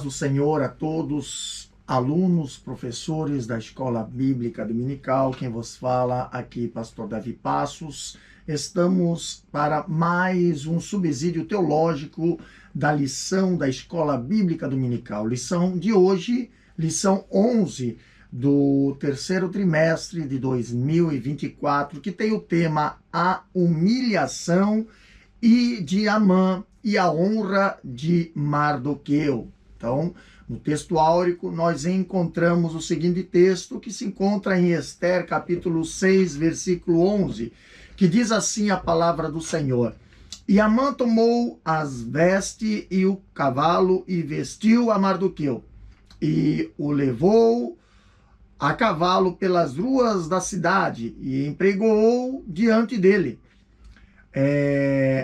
do Senhor a todos, alunos, professores da Escola Bíblica Dominical. Quem vos fala aqui, Pastor Davi Passos. Estamos para mais um subsídio teológico da lição da Escola Bíblica Dominical. Lição de hoje, lição 11 do terceiro trimestre de 2024, que tem o tema A Humilhação de Amã e a honra de Mardoqueu. Então, no texto áurico, nós encontramos o seguinte texto, que se encontra em Ester, capítulo 6, versículo 11, que diz assim a palavra do Senhor: E Amã tomou as vestes e o cavalo e vestiu a Mardoqueu, e o levou a cavalo pelas ruas da cidade, e empregou diante dele.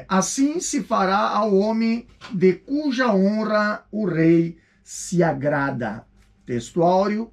Assim se fará ao homem de cuja honra o rei se agrada. Texto áureo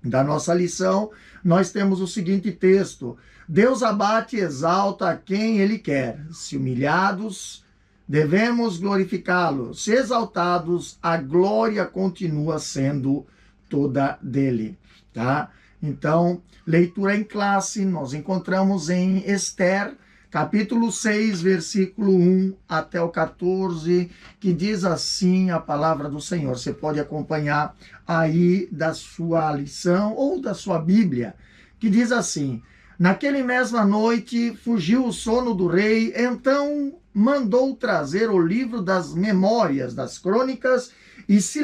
da nossa lição, nós temos o seguinte texto: Deus abate e exalta a quem ele quer. Se humilhados, devemos glorificá-lo. Se exaltados, a glória continua sendo toda dele. Tá? Então, leitura em classe, nós encontramos em Ester, capítulo 6, versículo 1 até o 14, que diz assim a palavra do Senhor. Você pode acompanhar aí da sua lição ou da sua Bíblia, que diz assim: Naquele mesma noite fugiu o sono do rei, então mandou trazer o livro das memórias, das crônicas, e se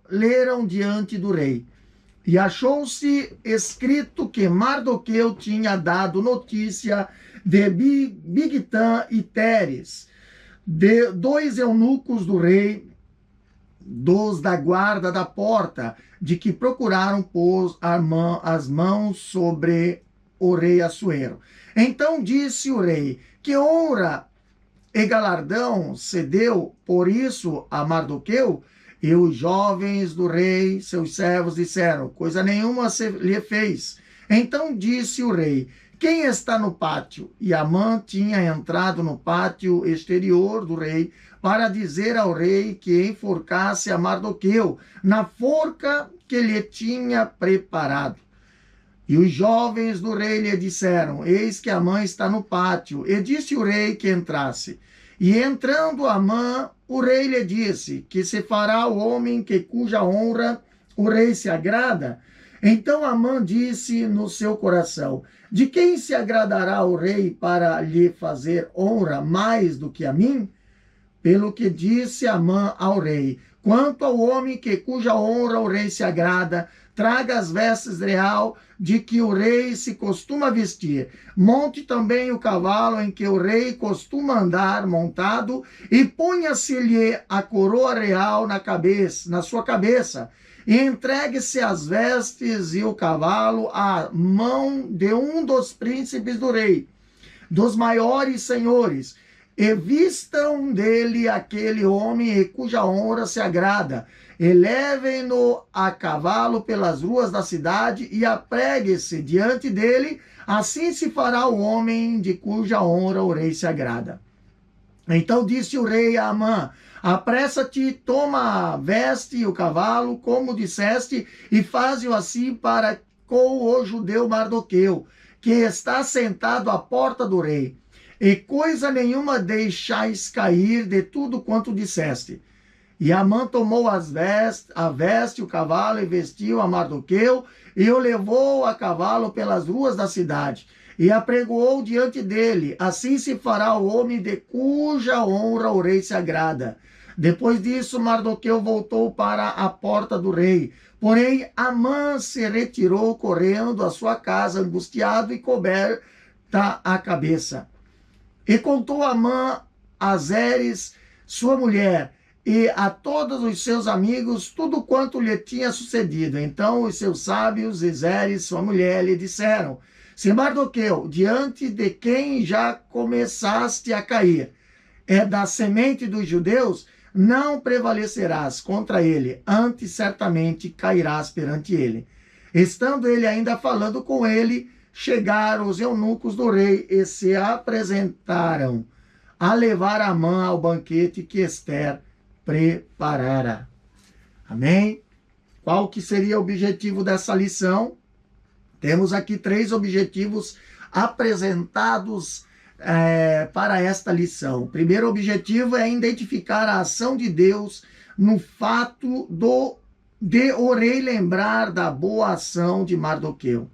leram diante do rei. E achou-se escrito que Mardoqueu tinha dado notícia de Bigtã e Teres, de dois eunucos do rei, dos da guarda da porta, de que procuraram pôr as mãos sobre o rei Assuero. Então disse o rei: Que honra e galardão se deu por isso a Mardoqueu? E os jovens do rei, seus servos, disseram: Coisa nenhuma se lhe fez. Então disse o rei: Quem está no pátio? E Amã tinha entrado no pátio exterior do rei para dizer ao rei que enforcasse a Mardoqueu na forca que lhe tinha preparado. E os jovens do rei lhe disseram: Eis que Amã está no pátio. E disse o rei que entrasse. E entrando Amã, o rei lhe disse: Que se fará o homem cuja honra o rei se agrada? Então Amã disse no seu coração: De quem se agradará o rei para lhe fazer honra mais do que a mim? Pelo que disse Amã ao rei: Quanto ao homem cuja honra o rei se agrada, traga as vestes real de que o rei se costuma vestir. Monte também o cavalo em que o rei costuma andar montado, e ponha-se-lhe a coroa real na sua cabeça. E entregue-se as vestes e o cavalo à mão de um dos príncipes do rei, dos maiores senhores, e vistam dele aquele homem cuja honra se agrada, e levem-no a cavalo pelas ruas da cidade, e apregue-se diante dele. Assim se fará o homem de cuja honra o rei se agrada. Então disse o rei a Amã: Apressa-te, toma a veste e o cavalo, como disseste, e faze-o assim para com o judeu Mardoqueu, que está sentado à porta do rei. E coisa nenhuma deixais cair de tudo quanto disseste. E Amã tomou a veste, o cavalo, e vestiu a Mardoqueu, e o levou a cavalo pelas ruas da cidade, e apregoou diante dele. Assim se fará o homem de cuja honra o rei se agrada. Depois disso, Mardoqueu voltou para a porta do rei. Porém, Amã se retirou correndo à sua casa, angustiado e coberta a cabeça. E contou Amã a Zeres, sua mulher, e a todos os seus amigos tudo quanto lhe tinha sucedido. Então os seus sábios e Zeres, sua mulher, lhe disseram: Se Mardoqueu, diante de quem já começaste a cair, é da semente dos judeus, não prevalecerás contra ele, antes certamente cairás perante ele. Estando ele ainda falando com ele, chegaram os eunucos do rei e se apresentaram a levar Amã ao banquete que Ester preparara. Amém? Qual que seria o objetivo dessa lição? Temos aqui 3 objetivos apresentados para esta lição. O primeiro objetivo é identificar a ação de Deus no fato de o rei lembrar da boa ação de Mardoqueu.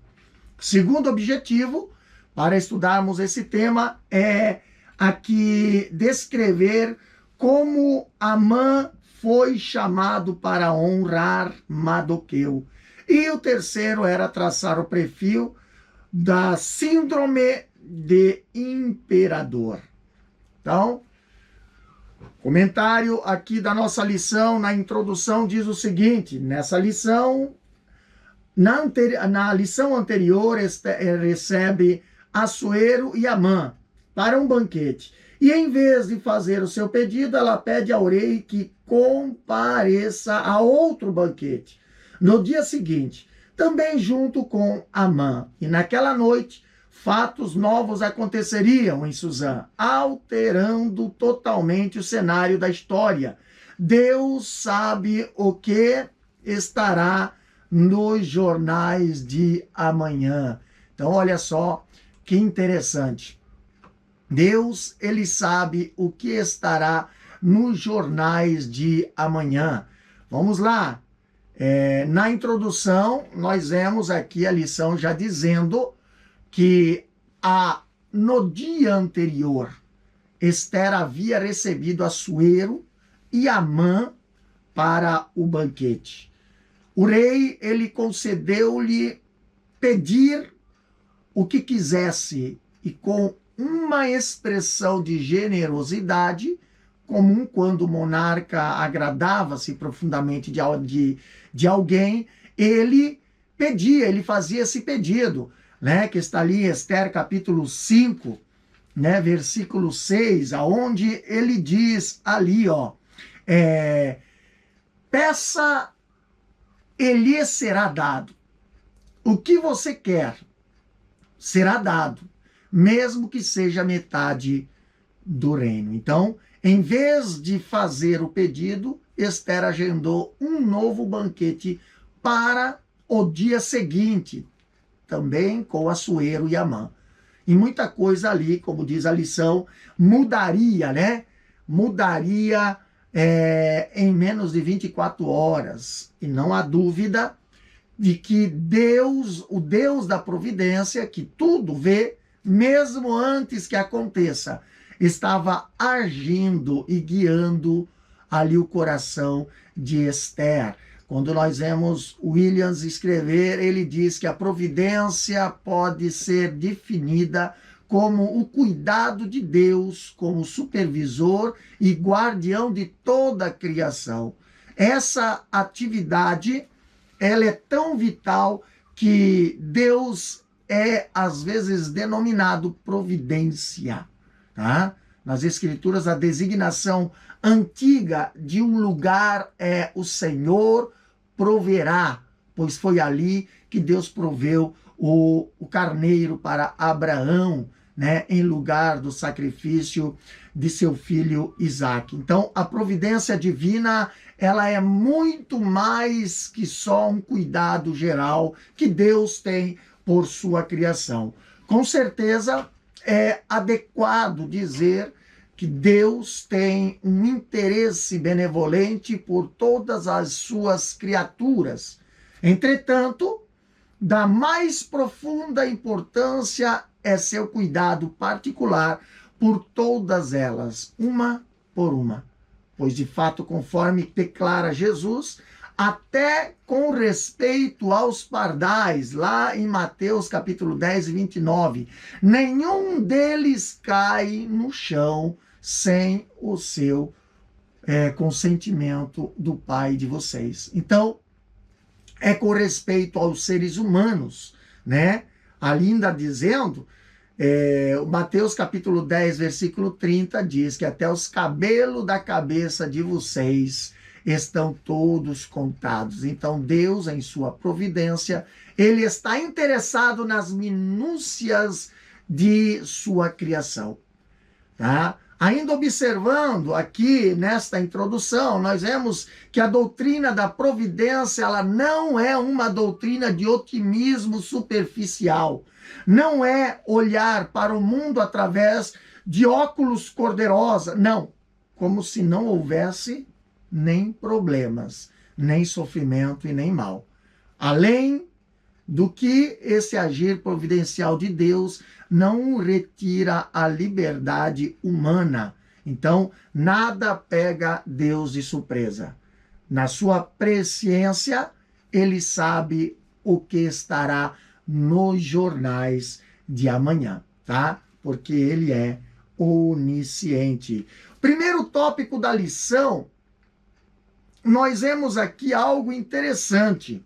Segundo objetivo, para estudarmos esse tema, é aqui descrever como Amã foi chamado para honrar Mardoqueu. E o terceiro era traçar o perfil da síndrome de imperador. Então, comentário aqui da nossa lição, na introdução, diz o seguinte: nessa lição, na lição anterior, recebe Assuero e Amã para um banquete. E em vez de fazer o seu pedido, ela pede ao rei que compareça a outro banquete no dia seguinte, também junto com Amã. E naquela noite, fatos novos aconteceriam em Suzã, alterando totalmente o cenário da história. Deus sabe o que estará nos jornais de amanhã. Então, olha só que interessante. Deus, ele sabe o que estará nos jornais de amanhã. Vamos lá. Na introdução, nós vemos aqui a lição já dizendo que no dia anterior, Esther havia recebido Assuero e Amã para o banquete. O rei, ele concedeu-lhe pedir o que quisesse e com uma expressão de generosidade, comum quando o monarca agradava-se profundamente de alguém, ele pedia, ele fazia esse pedido, né, que está ali em Esther capítulo 5, né, versículo 6, aonde ele diz ali, ó, peça e lhe será dado. O que você quer será dado, mesmo que seja metade do reino. Então, em vez de fazer o pedido, Esther agendou um novo banquete para o dia seguinte, também com Assuero e Amã. E muita coisa ali, como diz a lição, mudaria, né? Mudaria em menos de 24 horas. E não há dúvida de que Deus, o Deus da providência, que tudo vê, mesmo antes que aconteça, estava agindo e guiando ali o coração de Esther. Quando nós vemos Williams escrever, ele diz que a providência pode ser definida como o cuidado de Deus, como supervisor e guardião de toda a criação. Essa atividade, ela é tão vital que Deus é, às vezes, denominado providência. Tá? Nas Escrituras, a designação antiga de um lugar é o Senhor proverá, pois foi ali que Deus proveu o carneiro para Abraão, né, em lugar do sacrifício de seu filho Isaque. Então, a providência divina, ela é muito mais que só um cuidado geral que Deus tem por sua criação. Com certeza, é adequado dizer que Deus tem um interesse benevolente por todas as suas criaturas. Entretanto, da mais profunda importância é seu cuidado particular por todas elas, uma por uma. Pois, de fato, conforme declara Jesus, até com respeito aos pardais, lá em Mateus capítulo 10 e 29, nenhum deles cai no chão sem o seu consentimento do Pai de vocês. Então, é com respeito aos seres humanos, né? Ali ainda dizendo, Mateus capítulo 10, versículo 30, diz que até os cabelos da cabeça de vocês estão todos contados. Então, Deus, em sua providência, ele está interessado nas minúcias de sua criação. Tá? Ainda observando aqui nesta introdução, nós vemos que a doutrina da providência, ela não é uma doutrina de otimismo superficial. Não é olhar para o mundo através de óculos cor-de-rosa. Não, como se não houvesse nem problemas, nem sofrimento e nem mal. Além do que esse agir providencial de Deus não retira a liberdade humana. Então, nada pega Deus de surpresa. Na sua presciência, ele sabe o que estará nos jornais de amanhã, tá? Porque ele é onisciente. Primeiro tópico da lição, nós vemos aqui algo interessante.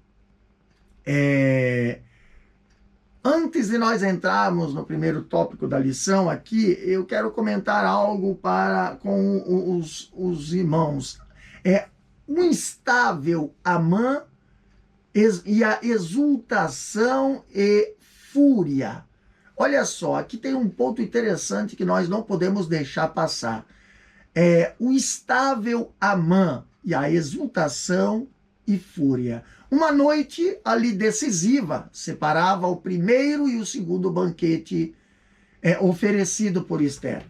Antes de nós entrarmos no primeiro tópico da lição aqui, eu quero comentar algo com os irmãos. O instável Amã e a exultação e fúria. Olha só, aqui tem um ponto interessante que nós não podemos deixar passar. O instável Amã e a exultação e fúria. Uma noite ali decisiva separava o primeiro e o segundo banquete oferecido por Esther.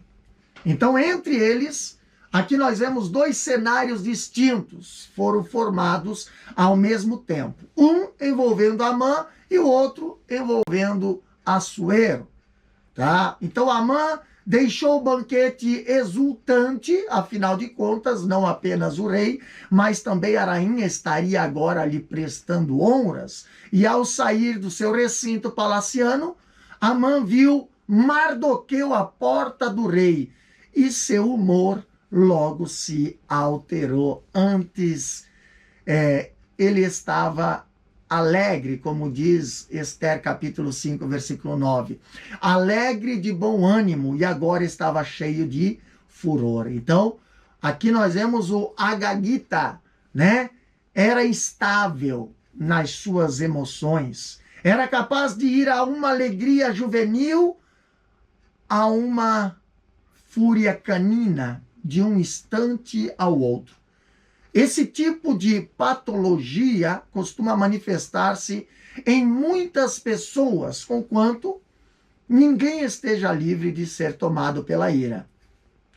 Então, entre eles, aqui nós vemos dois cenários distintos foram formados ao mesmo tempo. Um envolvendo Amã e o outro envolvendo Assuero. Tá? Então, Amã deixou o banquete exultante, afinal de contas, não apenas o rei, mas também a rainha estaria agora lhe prestando honras. E ao sair do seu recinto palaciano, Amã viu Mardoqueu à porta do rei e seu humor logo se alterou. Antes, ele estava alegre, como diz Esther capítulo 5, versículo 9. Alegre de bom ânimo e agora estava cheio de furor. Então, aqui nós vemos o Agagita, né? Era instável nas suas emoções. Era capaz de ir a uma alegria juvenil a uma fúria canina de um instante ao outro. Esse tipo de patologia costuma manifestar-se em muitas pessoas, conquanto ninguém esteja livre de ser tomado pela ira.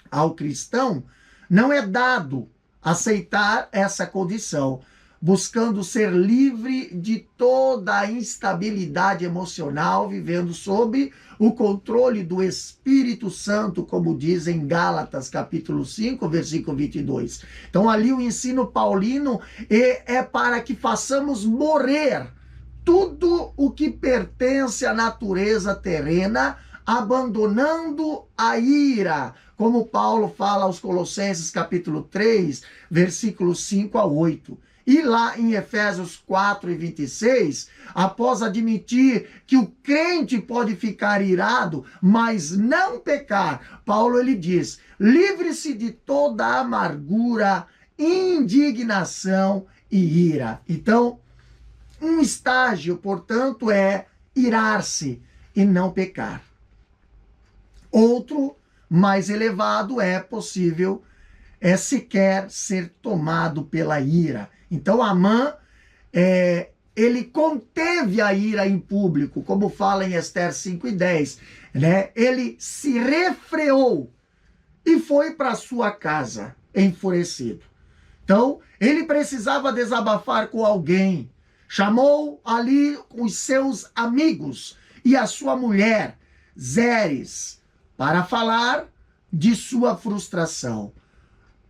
Ao cristão, não é dado aceitar essa condição, buscando ser livre de toda a instabilidade emocional, vivendo sob o controle do Espírito Santo, como diz em Gálatas, capítulo 5, versículo 22. Então, ali o ensino paulino é para que façamos morrer tudo o que pertence à natureza terrena, abandonando a ira, como Paulo fala aos Colossenses, capítulo 3, versículos 5 a 8. E lá em Efésios 4 e 26, após admitir que o crente pode ficar irado, mas não pecar, Paulo ele diz, livre-se de toda amargura, indignação e ira. Então, um estágio, portanto, é irar-se e não pecar. Outro, mais elevado, é possível sequer ser tomado pela ira. Então, Amã, ele conteve a ira em público, como fala em Esther 5 e 10. Né? Ele se refreou e foi para sua casa enfurecido. Então, ele precisava desabafar com alguém. Chamou ali os seus amigos e a sua mulher, Zeres, para falar de sua frustração.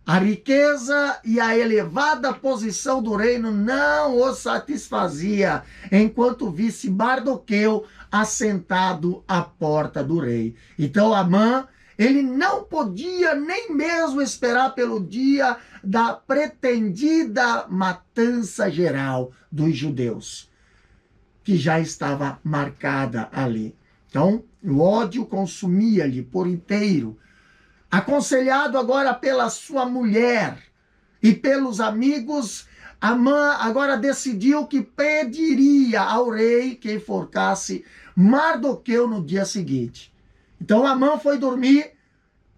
A riqueza e a elevada posição do reino não o satisfazia, enquanto visse Mardoqueu assentado à porta do rei. Então Amã, ele não podia nem mesmo esperar pelo dia da pretendida matança geral dos judeus, que já estava marcada ali. Então, o ódio consumia-lhe por inteiro. Aconselhado agora pela sua mulher e pelos amigos, Amã agora decidiu que pediria ao rei que enforcasse Mardoqueu no dia seguinte. Então Amã foi dormir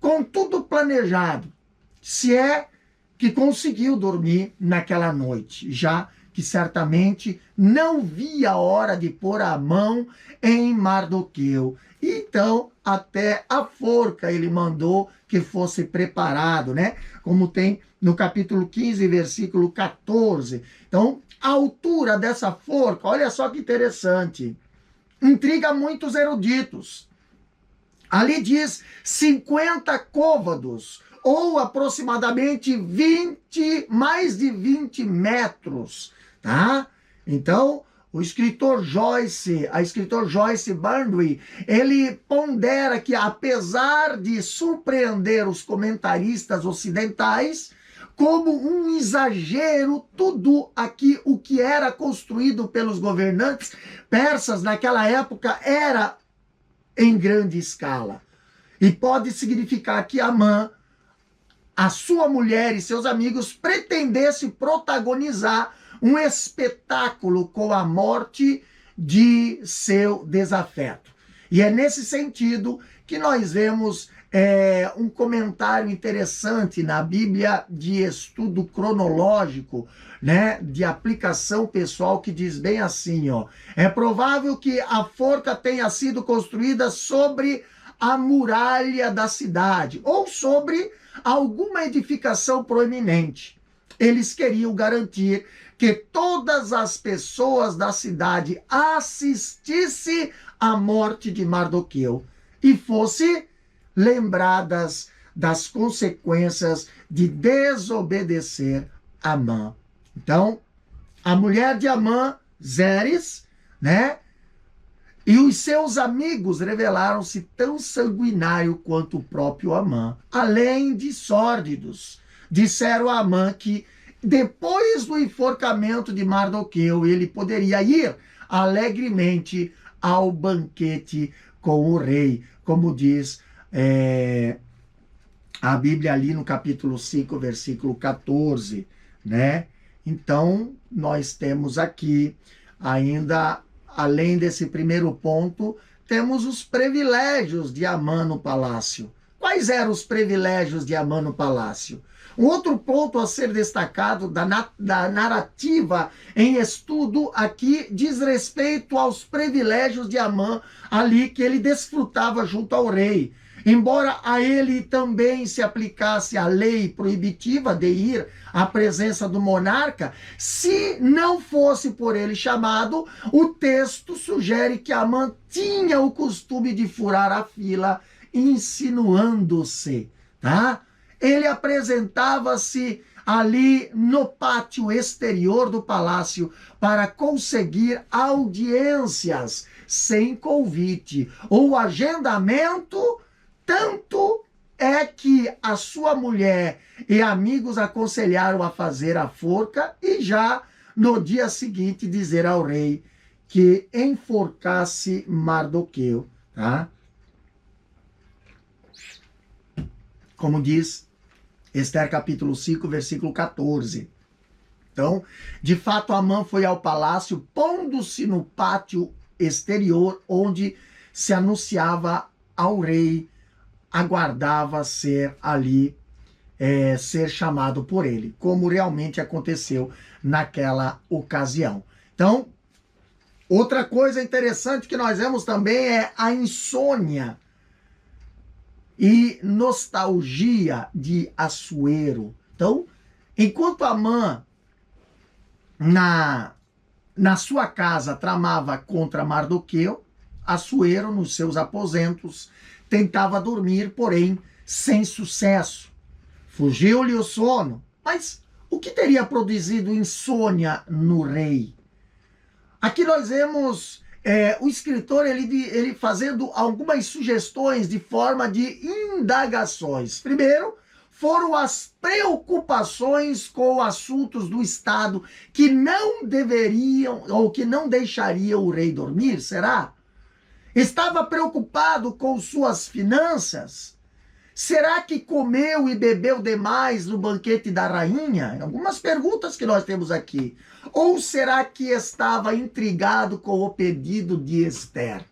com tudo planejado, se é que conseguiu dormir naquela noite, já que certamente não via a hora de pôr a mão em Mardoqueu. Então, até a forca ele mandou que fosse preparado, né? Como tem no capítulo 15, versículo 14. Então, a altura dessa forca, olha só que interessante, intriga muitos eruditos. Ali diz 50 côvados, ou aproximadamente 20, mais de 20 metros, tá? Então, a escritor Joyce Burney, ele pondera que, apesar de surpreender os comentaristas ocidentais, como um exagero, tudo aqui, o que era construído pelos governantes persas naquela época, era em grande escala. E pode significar que Amã, a sua mulher e seus amigos pretendessem protagonizar um espetáculo com a morte de seu desafeto. E é nesse sentido que nós vemos um comentário interessante na Bíblia de estudo cronológico, né, de aplicação pessoal, que diz bem assim, ó: é provável que a forca tenha sido construída sobre a muralha da cidade ou sobre alguma edificação proeminente. Eles queriam garantir que todas as pessoas da cidade assistissem à morte de Mardoqueu e fossem lembradas das consequências de desobedecer a Amã. Então, a mulher de Amã, Zeres, né, e os seus amigos revelaram-se tão sanguinários quanto o próprio Amã, além de sórdidos. Disseram a Amã que, depois do enforcamento de Mardoqueu, ele poderia ir alegremente ao banquete com o rei, como diz a Bíblia ali no capítulo 5, versículo 14, né? Então, nós temos aqui ainda, além desse primeiro ponto, temos os privilégios de Amã no palácio. Quais eram os privilégios de Amã no palácio? Um outro ponto a ser destacado da narrativa em estudo aqui diz respeito aos privilégios de Amã ali que ele desfrutava junto ao rei. Embora a ele também se aplicasse a lei proibitiva de ir à presença do monarca, se não fosse por ele chamado, o texto sugere que Amã tinha o costume de furar a fila, insinuando-se, tá? Ele apresentava-se ali no pátio exterior do palácio para conseguir audiências sem convite ou agendamento. Tanto é que a sua mulher e amigos aconselharam a fazer a forca e já no dia seguinte dizer ao rei que enforcasse Mardoqueu, tá? Como diz Esther capítulo 5, versículo 14. Então, de fato, Amã foi ao palácio, pondo-se no pátio exterior, onde se anunciava ao rei, aguardava ser ali, ser chamado por ele, como realmente aconteceu naquela ocasião. Então, outra coisa interessante que nós vemos também é a insônia e nostalgia de Assuero. Então, enquanto Amã na sua casa tramava contra Mardoqueu, Assuero, nos seus aposentos, tentava dormir, porém sem sucesso. Fugiu-lhe o sono. Mas o que teria produzido insônia no rei? Aqui nós vemos o escritor ele fazendo algumas sugestões de forma de indagações. Primeiro, foram as preocupações com assuntos do Estado que não deveriam ou que não deixariam o rei dormir, será? Estava preocupado com suas finanças? Será que comeu e bebeu demais no banquete da rainha? Algumas perguntas que nós temos aqui. Ou será que estava intrigado com o pedido de Esther?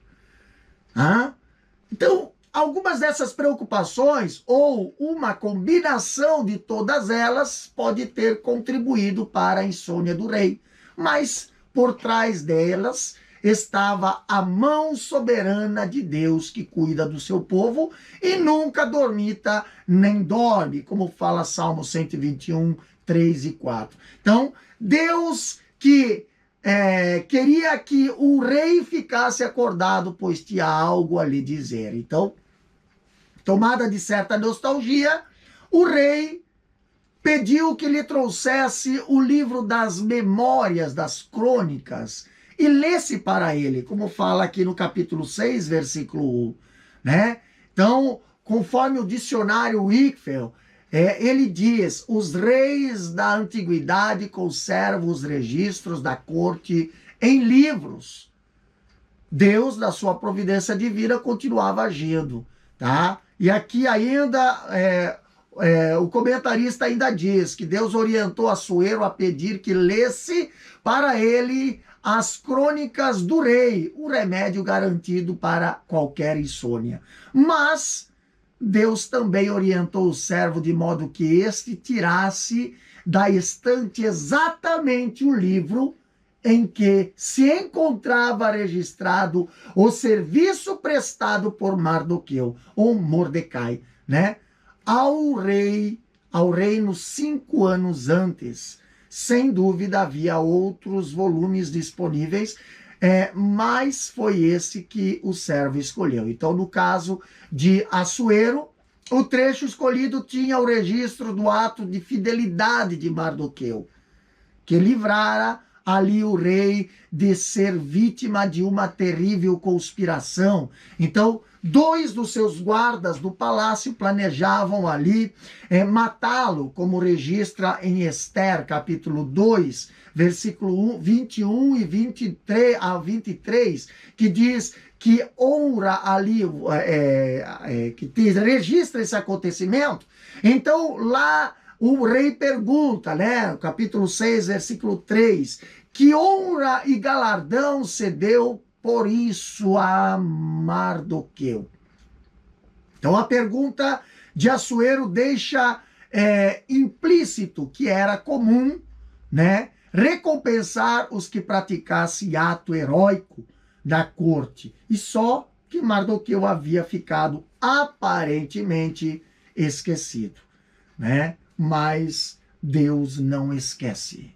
Então, algumas dessas preocupações, ou uma combinação de todas elas, pode ter contribuído para a insônia do rei. Mas por trás delas estava a mão soberana de Deus que cuida do seu povo e nunca dormita nem dorme, como fala Salmo 121, 3 e 4. Então, Deus que queria que o rei ficasse acordado, pois tinha algo a lhe dizer. Então, tomada de certa nostalgia, o rei pediu que lhe trouxesse o livro das memórias, das crônicas, e lesse para ele, como fala aqui no capítulo 6, versículo 1. Né? Então, conforme o dicionário Wickfield, ele diz: os reis da antiguidade conservam os registros da corte em livros. Deus, na sua providência divina, continuava agindo. Tá? E aqui ainda o comentarista ainda diz que Deus orientou Assuero a pedir que lesse para ele as crônicas do rei, o remédio garantido para qualquer insônia. Mas Deus também orientou o servo de modo que este tirasse da estante exatamente o livro em que se encontrava registrado o serviço prestado por Mardoqueu, ou Mordecai, né? Ao reino 5 anos antes. Sem dúvida havia outros volumes disponíveis, mas foi esse que o servo escolheu. Então, no caso de Assuero, o trecho escolhido tinha o registro do ato de fidelidade de Mardoqueu, que livrara ali o rei de ser vítima de uma terrível conspiração. Então, 2 dos seus guardas do palácio planejavam ali matá-lo, como registra em Esther, capítulo 2, versículo 21 e 23 a 23, que diz que honra ali, que registra esse acontecimento. Então, lá o rei pergunta, né, capítulo 6, versículo 3, que honra e galardão se deu por isso a Mardoqueu. Então a pergunta de Assuero deixa implícito que era comum, né, recompensar os que praticassem ato heróico da corte, e só que Mardoqueu havia ficado aparentemente esquecido, né? Mas Deus não esquece.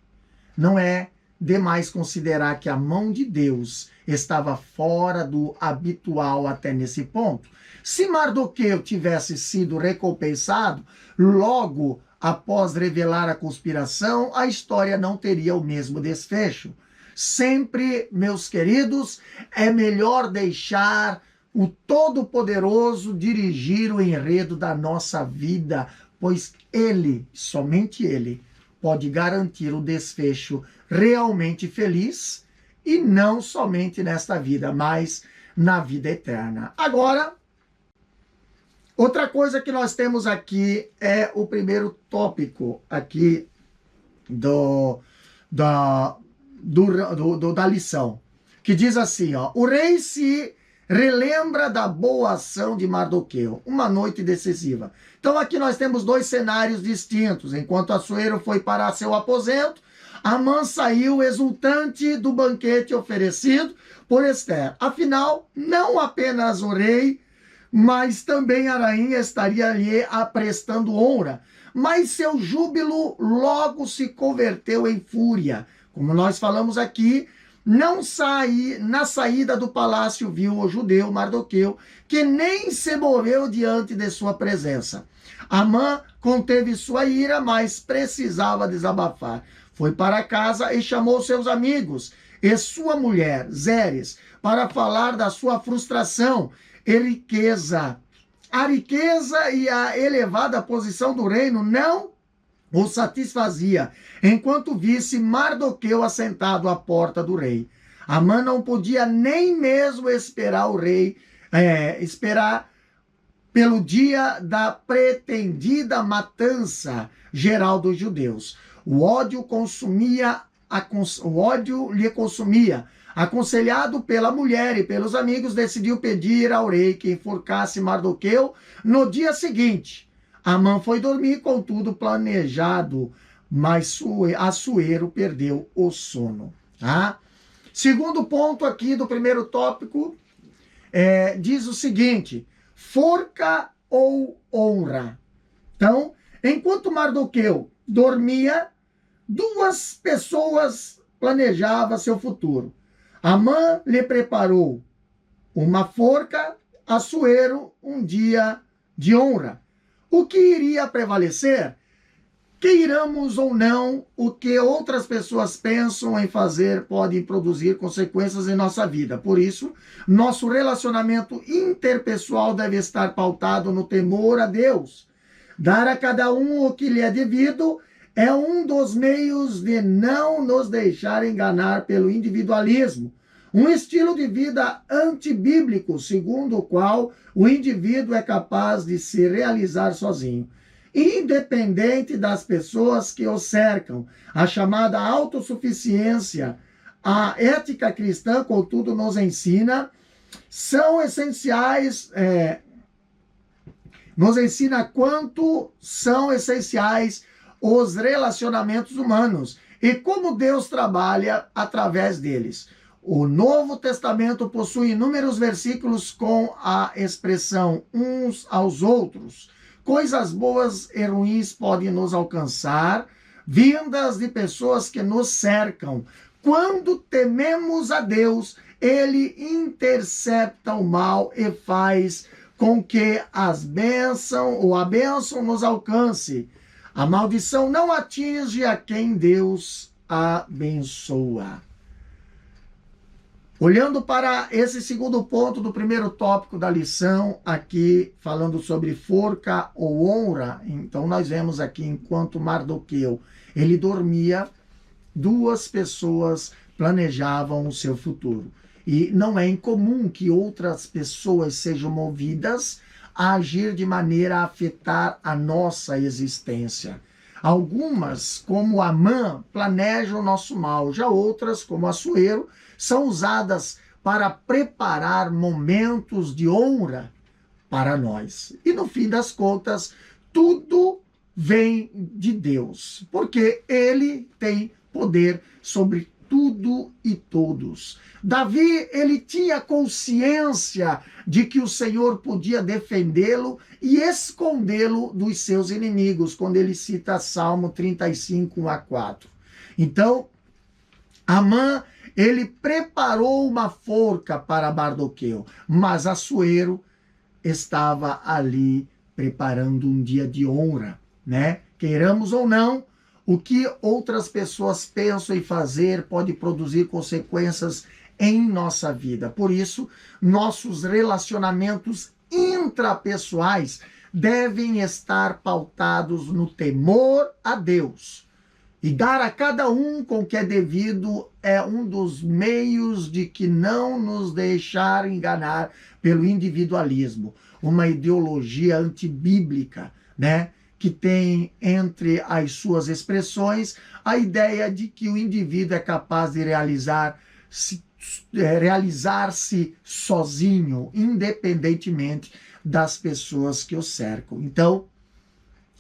Não é demais considerar que a mão de Deus estava fora do habitual até nesse ponto. Se Mardoqueu tivesse sido recompensado logo após revelar a conspiração, a história não teria o mesmo desfecho. Sempre, meus queridos, é melhor deixar o Todo-Poderoso dirigir o enredo da nossa vida, pois Ele, somente Ele, pode garantir o desfecho realmente feliz, e não somente nesta vida, mas na vida eterna. Agora, outra coisa que nós temos aqui é o primeiro tópico aqui da lição, que diz assim, ó: o rei se relembra da boa ação de Mardoqueu, uma noite decisiva. Então aqui nós temos 2 cenários distintos. Enquanto Assuero foi para seu aposento, Amã saiu exultante do banquete oferecido por Esther. Afinal, não apenas o rei, mas também a rainha estaria lhe prestando honra. Mas seu júbilo logo se converteu em fúria. Como nós falamos aqui, na saída do palácio viu o judeu Mardoqueu, que nem se moveu diante de sua presença. Amã conteve sua ira, mas precisava desabafar. Foi para casa e chamou seus amigos e sua mulher, Zeres, para falar da sua frustração e riqueza. A riqueza e a elevada posição do reino não o satisfazia, enquanto visse Mardoqueu assentado à porta do rei. Amã não podia nem mesmo esperar o rei, esperar pelo dia da pretendida matança geral dos judeus. O ódio consumia o ódio lhe consumia. Aconselhado pela mulher e pelos amigos, decidiu pedir ao rei que enforcasse Mardoqueu no dia seguinte. Amã foi dormir com tudo planejado, mas Assuero perdeu o sono. Tá? Segundo ponto aqui do primeiro tópico, diz o seguinte: forca ou honra. Então, enquanto Mardoqueu dormia, duas pessoas planejavam seu futuro. Amã lhe preparou uma forca, Assuero um dia de honra. O que iria prevalecer? Queiramos ou não, o que outras pessoas pensam em fazer pode produzir consequências em nossa vida. Por isso, nosso relacionamento interpessoal deve estar pautado no temor a Deus. Dar a cada um o que lhe é devido é um dos meios de não nos deixar enganar pelo individualismo. Um estilo de vida antibíblico, segundo o qual o indivíduo é capaz de se realizar sozinho, independente das pessoas que o cercam. A chamada autossuficiência, a ética cristã, contudo, nos ensina, são essenciais, nos ensina quanto são essenciais os relacionamentos humanos e como Deus trabalha através deles. O Novo Testamento possui inúmeros versículos com a expressão uns aos outros. Coisas boas e ruins podem nos alcançar, vindas de pessoas que nos cercam. Quando tememos a Deus, Ele intercepta o mal e faz com que a bênção nos alcance. A maldição não atinge a quem Deus abençoa. Olhando para esse segundo ponto do primeiro tópico da lição, aqui falando sobre forca ou honra, então nós vemos aqui, enquanto Mardoqueu, ele dormia, duas pessoas planejavam o seu futuro. E não é incomum que outras pessoas sejam movidas a agir de maneira a afetar a nossa existência. Algumas, como Amã, planejam o nosso mal. Já outras, como Assuero, são usadas para preparar momentos de honra para nós. E no fim das contas, tudo vem de Deus, porque Ele tem poder sobre tudo e todos. Davi, ele tinha consciência de que o Senhor podia defendê-lo e escondê-lo dos seus inimigos, quando ele cita Salmo 35, 1-4. Então, Amã, ele preparou uma forca para Mardoqueu, mas Assuero estava ali preparando um dia de honra, né? Queiramos ou não, o que outras pessoas pensam em fazer pode produzir consequências em nossa vida. Por isso, nossos relacionamentos intrapessoais devem estar pautados no temor a Deus. E dar a cada um com o que é devido é um dos meios de que não nos deixar enganar pelo individualismo, uma ideologia antibíblica, né? Que tem entre as suas expressões a ideia de que o indivíduo é capaz de realizar-se sozinho, independentemente das pessoas que o cercam. Então,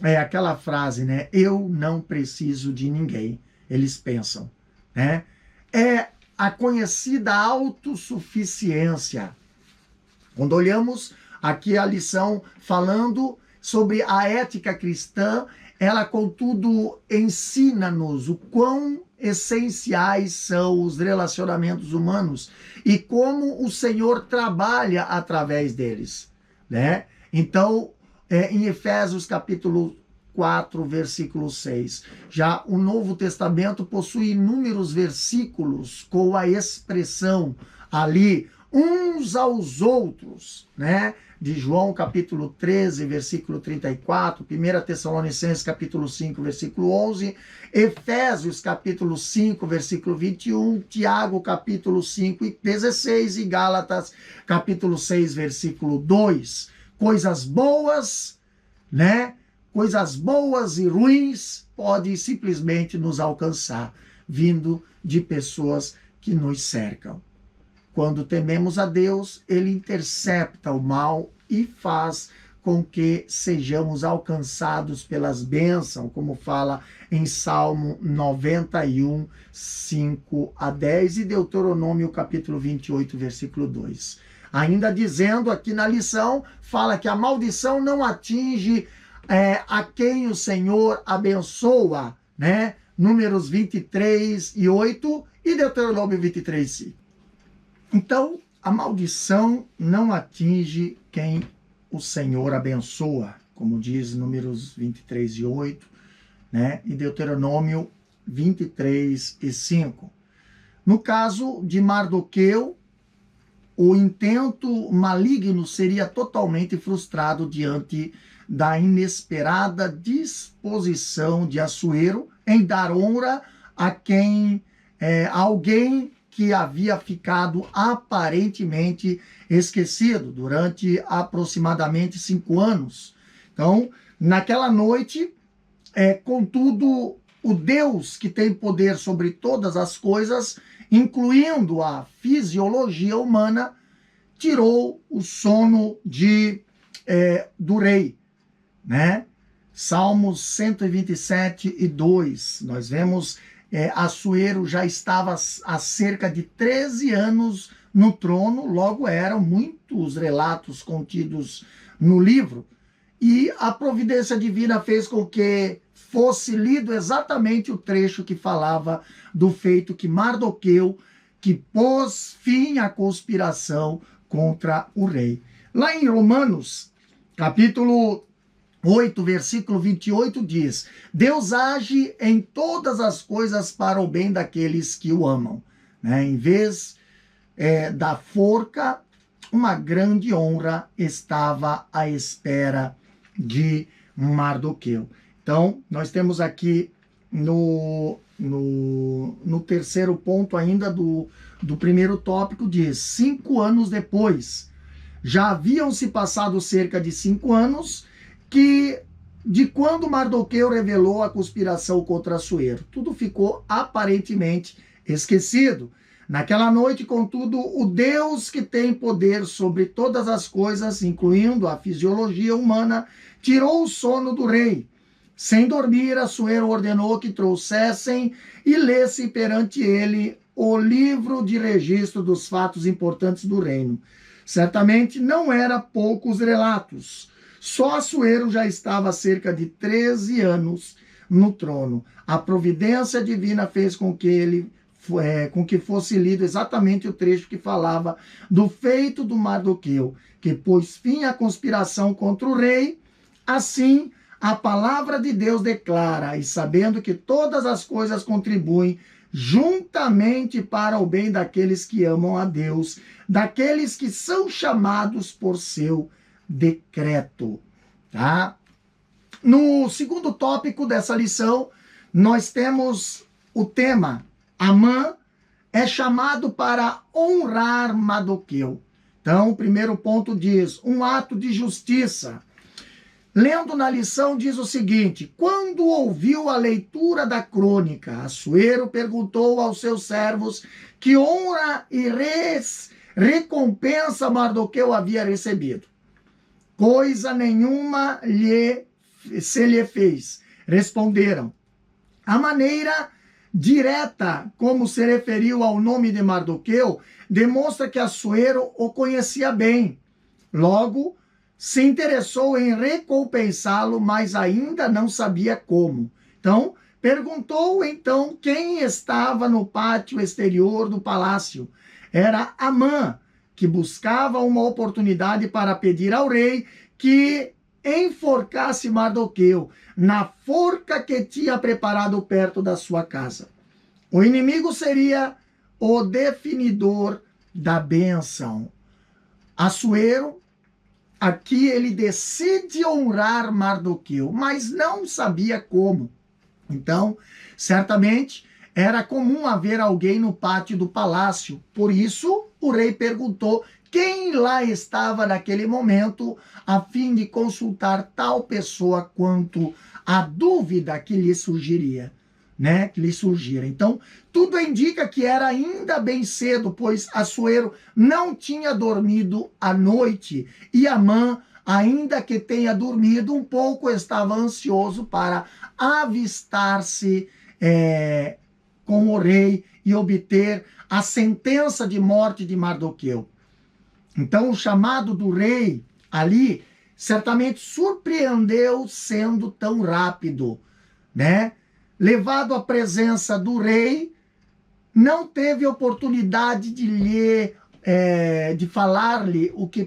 é aquela frase, né? Eu não preciso de ninguém. Eles pensam, né? É a conhecida autossuficiência. Quando olhamos aqui a lição falando sobre a ética cristã, ela, contudo, ensina-nos o quão essenciais são os relacionamentos humanos e como o Senhor trabalha através deles, né? Então, em Efésios capítulo 4, versículo 6, já o Novo Testamento possui inúmeros versículos com a expressão ali, uns aos outros, né? De João capítulo 13, versículo 34, 1 Tessalonicenses capítulo 5, versículo 11, Efésios capítulo 5, versículo 21, Tiago capítulo 5, 16 e Gálatas capítulo 6, versículo 2. Coisas boas, né? Coisas boas e ruins podem simplesmente nos alcançar. vindo de pessoas que nos cercam. Quando tememos a Deus, Ele intercepta o mal e faz com que sejamos alcançados pelas bênçãos, como fala em Salmo 91, 5 a 10 e Deuteronômio capítulo 28, versículo 2. Ainda dizendo aqui na lição, fala que a maldição não atinge a quem o Senhor abençoa, né? Números 23 e 8 e Deuteronômio 23, 5. Então, a maldição não atinge quem o Senhor abençoa, como diz Números 23 e 8, né? E Deuteronômio 23 e 5. No caso de Mardoqueu, o intento maligno seria totalmente frustrado diante da inesperada disposição de Assuero em dar honra a alguém que havia ficado aparentemente esquecido durante aproximadamente 5 anos. Então, naquela noite, contudo, o Deus que tem poder sobre todas as coisas, incluindo a fisiologia humana, tirou o sono do rei, né? Salmos 127 e 2, nós vemos Assuero já estava há cerca de 13 anos no trono, logo eram muitos relatos contidos no livro, e a providência divina fez com que fosse lido exatamente o trecho que falava do feito que Mardoqueu, que pôs fim à conspiração contra o rei. Lá em Romanos, capítulo 8, versículo 28 diz: Deus age em todas as coisas para o bem daqueles que o amam. Né? Em vez da forca, uma grande honra estava à espera de Mardoqueu. Então, nós temos aqui no terceiro ponto ainda do primeiro tópico, diz: 5 anos depois, já haviam se passado cerca de 5 anos de quando Mardoqueu revelou a conspiração contra Assuero. Tudo ficou aparentemente esquecido. Naquela noite, contudo, o Deus que tem poder sobre todas as coisas, incluindo a fisiologia humana, tirou o sono do rei. Sem dormir, Assuero ordenou que trouxessem e lessem perante ele o livro de registro dos fatos importantes do reino. Certamente não eram poucos relatos. Só Assuero já estava há cerca de 13 anos no trono. A providência divina fez com que fosse lido exatamente o trecho que falava do feito do Mardoqueu, que pôs fim à conspiração contra o rei. Assim, a palavra de Deus declara, e sabendo que todas as coisas contribuem juntamente para o bem daqueles que amam a Deus, daqueles que são chamados por seu decreto, tá? No segundo tópico dessa lição, nós temos o tema: Amã é chamado para honrar Mardoqueu. Então, o primeiro ponto diz: um ato de justiça. Lendo na lição, diz o seguinte: quando ouviu a leitura da crônica, Assuero perguntou aos seus servos que honra e recompensa Mardoqueu havia recebido. Coisa nenhuma se lhe fez. Responderam. A maneira direta como se referiu ao nome de Mardoqueu demonstra que Assuero o conhecia bem. Logo, se interessou em recompensá-lo, mas ainda não sabia como. Então, perguntou quem estava no pátio exterior do palácio. Era Amã, que buscava uma oportunidade para pedir ao rei que enforcasse Mardoqueu na forca que tinha preparado perto da sua casa. O inimigo seria o definidor da bênção. Assuero, aqui ele decide honrar Mardoqueu, mas não sabia como. Então, certamente, era comum haver alguém no pátio do palácio. Por isso, o rei perguntou quem lá estava naquele momento, a fim de consultar tal pessoa quanto à dúvida que lhe surgiria. né, que lhe surgira. Então, tudo indica que era ainda bem cedo, pois Assuero não tinha dormido à noite, e Amã, ainda que tenha dormido um pouco, estava ansioso para avistar-se com o rei e obter a sentença de morte de Mardoqueu. Então, o chamado do rei ali certamente surpreendeu sendo tão rápido, né? Levado à presença do rei, não teve oportunidade de falar-lhe o que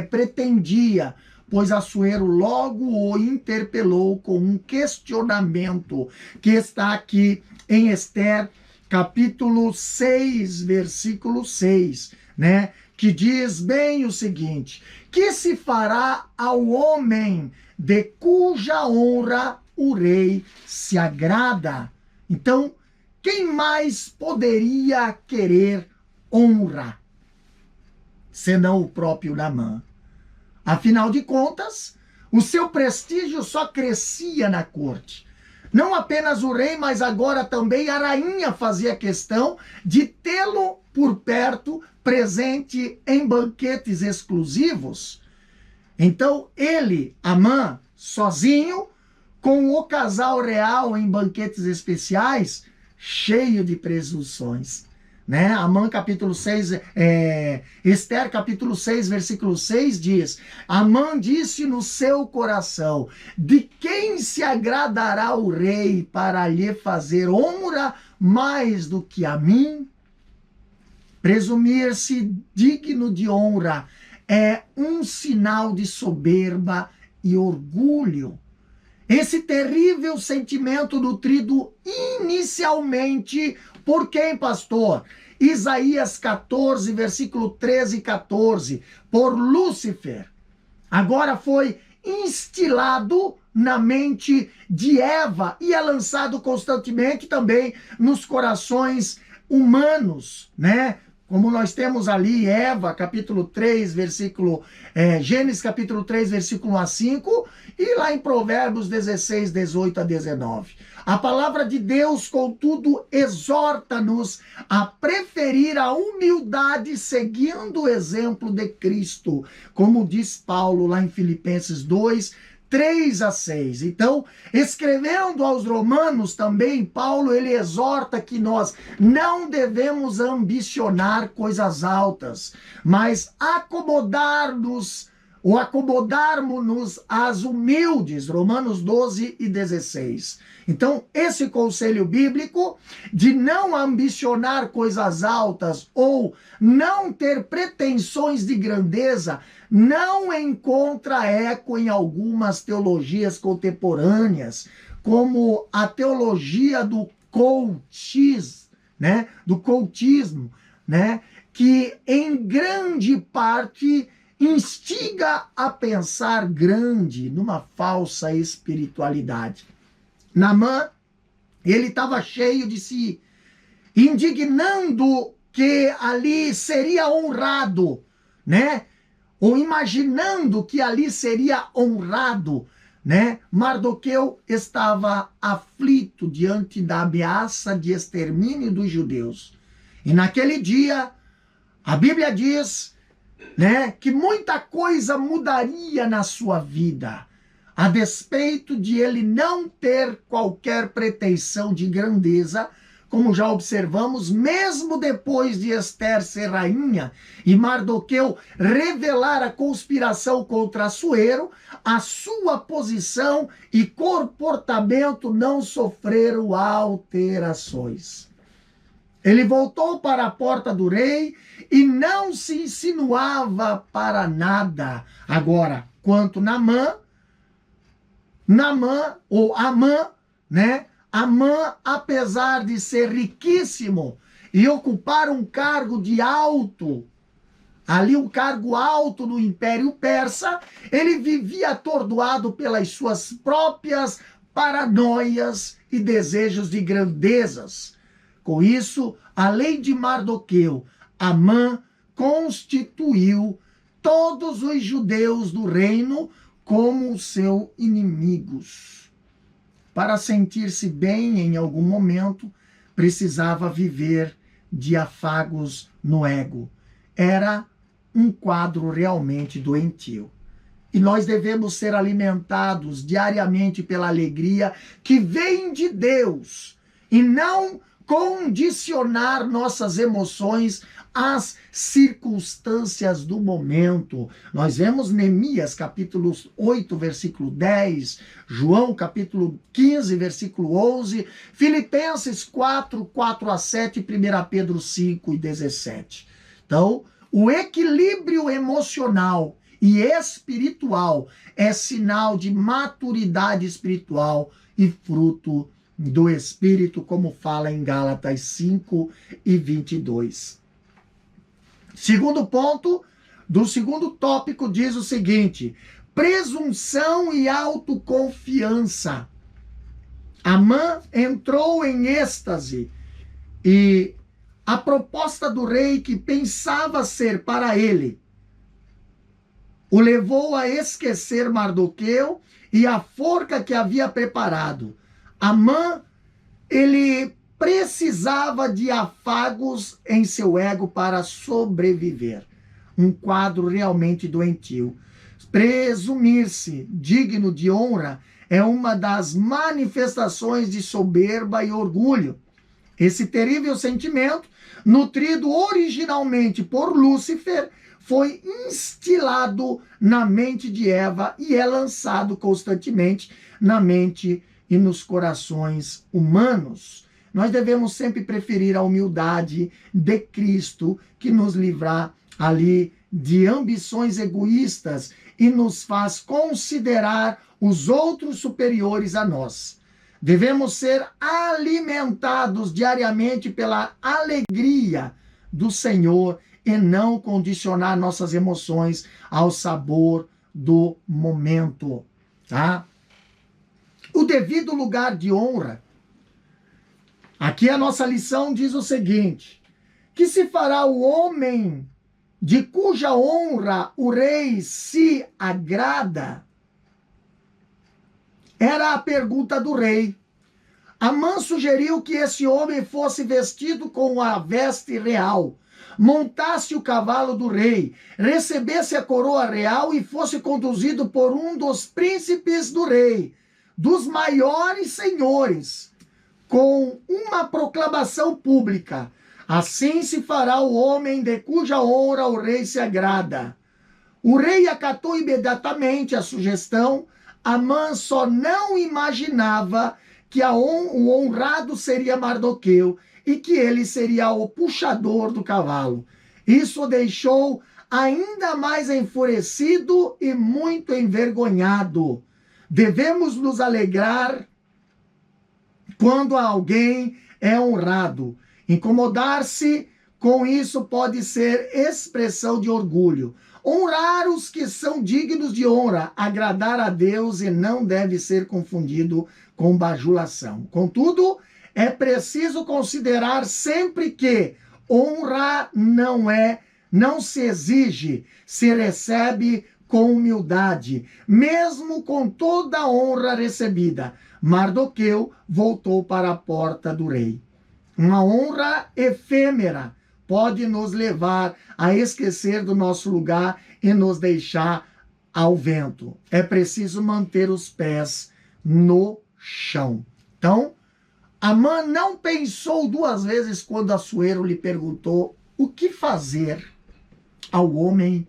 pretendia, pois Assuero logo o interpelou com um questionamento que está aqui em Ester, capítulo 6, versículo 6, né? Que diz bem o seguinte: que se fará ao homem de cuja honra o rei se agrada? Então, quem mais poderia querer honra, senão o próprio Naamã? Afinal de contas, o seu prestígio só crescia na corte. Não apenas o rei, mas agora também a rainha fazia questão de tê-lo por perto, presente em banquetes exclusivos. Então ele, Amã, sozinho, com o casal real em banquetes especiais, cheio de presunções. Né? Amã capítulo 6, Ester capítulo 6, versículo 6 diz: Amã disse no seu coração: de quem se agradará o rei para lhe fazer honra mais do que a mim? Presumir-se digno de honra é um sinal de soberba e orgulho. Esse terrível sentimento nutrido inicialmente por quem, pastor? Isaías 14, versículo 13 e 14, por Lúcifer. Agora foi instilado na mente de Eva e é lançado constantemente também nos corações humanos, né? Como nós temos ali Eva, capítulo 3, Gênesis capítulo 3, versículo 1 a 5, e lá em Provérbios 16, 18 a 19. A palavra de Deus, contudo, exorta-nos a preferir a humildade seguindo o exemplo de Cristo, como diz Paulo lá em Filipenses 2, 3 a 6. Então, escrevendo aos Romanos também, Paulo ele exorta que nós não devemos ambicionar coisas altas, mas acomodarmos-nos às humildes, Romanos 12 e 16. Então, esse conselho bíblico de não ambicionar coisas altas ou não ter pretensões de grandeza não encontra eco em algumas teologias contemporâneas, como a teologia do coachismo, né? Do coachismo, né? Que em grande parte instiga a pensar grande numa falsa espiritualidade. Naamã, ele estava cheio de si, indignando que ali seria honrado, né? Ou imaginando que ali seria honrado, né? Mardoqueu estava aflito diante da ameaça de extermínio dos judeus. E naquele dia, a Bíblia diz, né, que muita coisa mudaria na sua vida, a despeito de ele não ter qualquer pretensão de grandeza, como já observamos, mesmo depois de Ester ser rainha e Mardoqueu revelar a conspiração contra Assuero, a sua posição e comportamento não sofreram alterações. Ele voltou para a porta do rei e não se insinuava para nada. Agora, quanto Amã, né? Amã, apesar de ser riquíssimo e ocupar um cargo um cargo alto no Império Persa, ele vivia atordoado pelas suas próprias paranoias e desejos de grandezas. Com isso, além de Mardoqueu, Amã constituiu todos os judeus do reino como seus inimigos. para sentir-se bem em algum momento, precisava viver de afagos no ego. Era um quadro realmente doentio. E nós devemos ser alimentados diariamente pela alegria que vem de Deus e não condicionar nossas emoções às circunstâncias do momento. Nós vemos Neemias capítulo 8, versículo 10, João capítulo 15, versículo 11, Filipenses 4, 4 a 7, 1 Pedro 5 e 17. Então, o equilíbrio emocional e espiritual é sinal de maturidade espiritual e fruto do Espírito, como fala em Gálatas 5 e 22. Segundo ponto, do segundo tópico, diz o seguinte: presunção e autoconfiança. Amã entrou em êxtase e a proposta do rei, que pensava ser para ele, o levou a esquecer Mardoqueu e a forca que havia preparado. Amã, ele precisava de afagos em seu ego para sobreviver. Um quadro realmente doentio. Presumir-se digno de honra é uma das manifestações de soberba e orgulho. Esse terrível sentimento, nutrido originalmente por Lúcifer, foi instilado na mente de Eva e é lançado constantemente na mente e nos corações humanos. Nós devemos sempre preferir a humildade de Cristo, que nos livrar ali de ambições egoístas e nos faz considerar os outros superiores a nós. Devemos ser alimentados diariamente pela alegria do Senhor e não condicionar nossas emoções ao sabor do momento, tá? O devido lugar de honra. Aqui a nossa lição diz o seguinte: que se fará o homem de cuja honra o rei se agrada? Era a pergunta do rei. Amã sugeriu que esse homem fosse vestido com a veste real, montasse o cavalo do rei, recebesse a coroa real e fosse conduzido por um dos príncipes do rei, dos maiores senhores, com uma proclamação pública: assim se fará o homem de cuja honra o rei se agrada. O rei acatou imediatamente a sugestão. Amã só não imaginava que o honrado seria Mardoqueu e que ele seria o puxador do cavalo. Isso o deixou ainda mais enfurecido e muito envergonhado. Devemos nos alegrar quando alguém é honrado. Incomodar-se com isso pode ser expressão de orgulho. Honrar os que são dignos de honra, agradar a Deus, e não deve ser confundido com bajulação. Contudo, é preciso considerar sempre que honra não se exige, se recebe com humildade, mesmo com toda a honra recebida. Mardoqueu voltou para a porta do rei. Uma honra efêmera pode nos levar a esquecer do nosso lugar e nos deixar ao vento. É preciso manter os pés no chão. Então, Amã não pensou duas vezes quando Assuero lhe perguntou o que fazer ao homem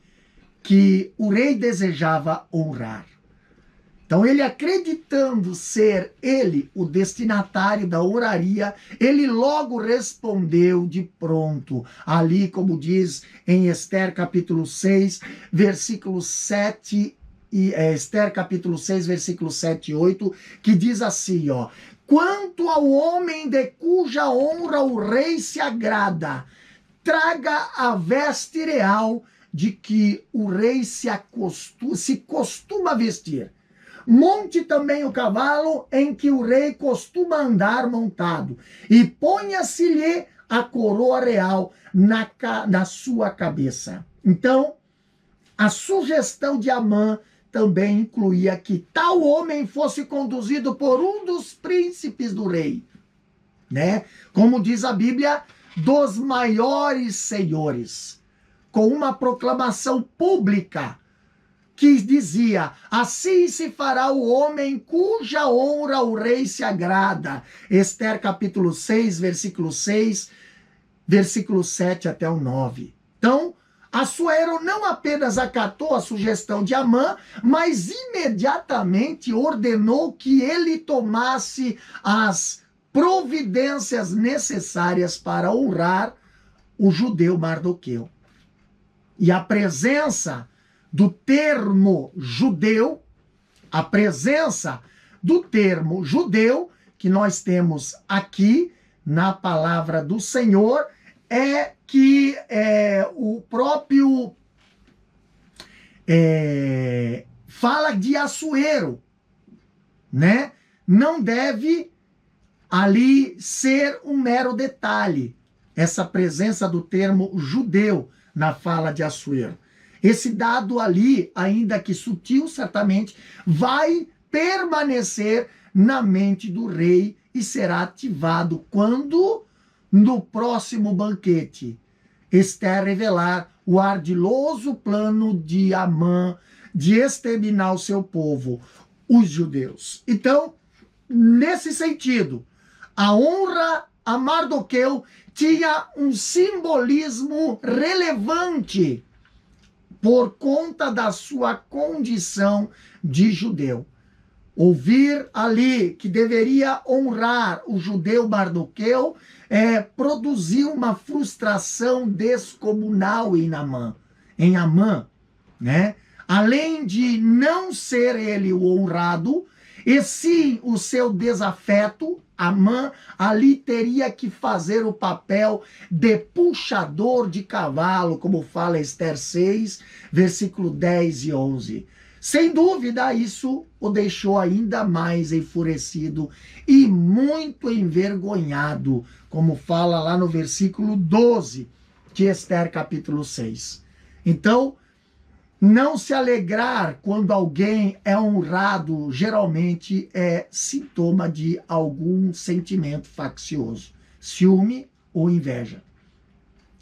que o rei desejava honrar. Então, ele, acreditando ser ele o destinatário da honraria, ele logo respondeu de pronto. Ali, como diz em Esther capítulo 6, versículo 7, Esther capítulo 6, versículo 7 e 8, que diz assim, ó: quanto ao homem de cuja honra o rei se agrada, traga a veste real de que o rei se costuma vestir. Monte também o cavalo em que o rei costuma andar montado, e ponha-se-lhe a coroa real na sua cabeça. Então, a sugestão de Amã também incluía que tal homem fosse conduzido por um dos príncipes do rei, né? Como diz a Bíblia, dos maiores senhores, com uma proclamação pública que dizia: assim se fará o homem cuja honra o rei se agrada. Ester capítulo 6, versículo 6, versículo 7 até o 9. Então, Assuero não apenas acatou a sugestão de Amã, mas imediatamente ordenou que ele tomasse as providências necessárias para honrar o judeu Mardoqueu. E a presença do termo judeu, que nós temos aqui na palavra do Senhor, é que o próprio fala de Assuero, né? Não deve ali ser um mero detalhe, essa presença do termo judeu na fala de Assuero. Esse dado ali, ainda que sutil, certamente, vai permanecer na mente do rei e será ativado quando, no próximo banquete, Ester revelar o ardiloso plano de Amã de exterminar o seu povo, os judeus. Então, nesse sentido, a honra a Mardoqueu tinha um simbolismo relevante por conta da sua condição de judeu. Ouvir ali que deveria honrar o judeu Mardoqueu produziu uma frustração descomunal em Amã, né? Além de não ser ele o honrado, e sim o seu desafeto, Amã ali teria que fazer o papel de puxador de cavalo, como fala Ester 6, versículo 10 e 11. Sem dúvida, isso o deixou ainda mais enfurecido e muito envergonhado, como fala lá no versículo 12 de Ester capítulo 6. Então, não se alegrar quando alguém é honrado, geralmente é sintoma de algum sentimento faccioso, ciúme ou inveja.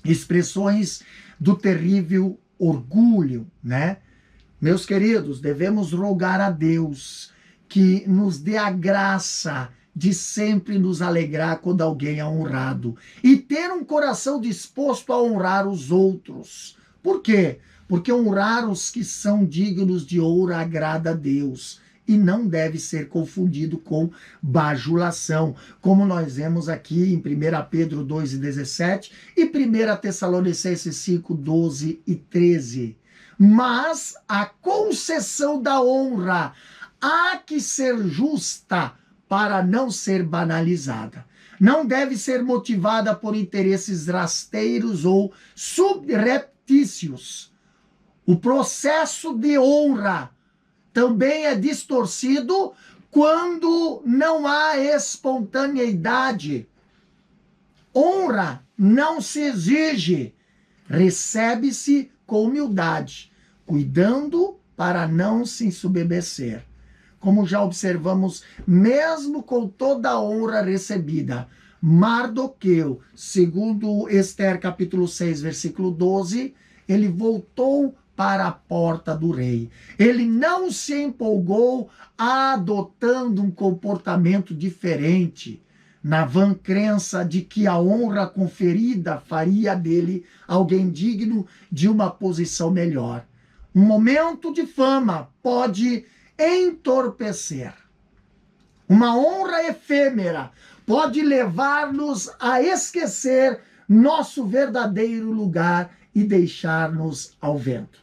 Expressões do terrível orgulho, né? Meus queridos, devemos rogar a Deus que nos dê a graça de sempre nos alegrar quando alguém é honrado e ter um coração disposto a honrar os outros. Por quê? Porque honrar os que são dignos de honra agrada a Deus e não deve ser confundido com bajulação, como nós vemos aqui em 1 Pedro 2:17 e 1 Tessalonicenses 5:12 e 13. Mas a concessão da honra há que ser justa para não ser banalizada. Não deve ser motivada por interesses rasteiros ou subreptícios. O processo de honra também é distorcido quando não há espontaneidade. Honra não se exige, recebe-se com humildade, cuidando para não se ensoberbecer. Como já observamos, mesmo com toda a honra recebida, Mardoqueu, segundo Ester capítulo 6, versículo 12, ele voltou para a porta do rei. Ele não se empolgou adotando um comportamento diferente, na vã crença de que a honra conferida faria dele alguém digno de uma posição melhor. Um momento de fama pode entorpecer. Uma honra efêmera pode levar-nos a esquecer nosso verdadeiro lugar e deixar-nos ao vento.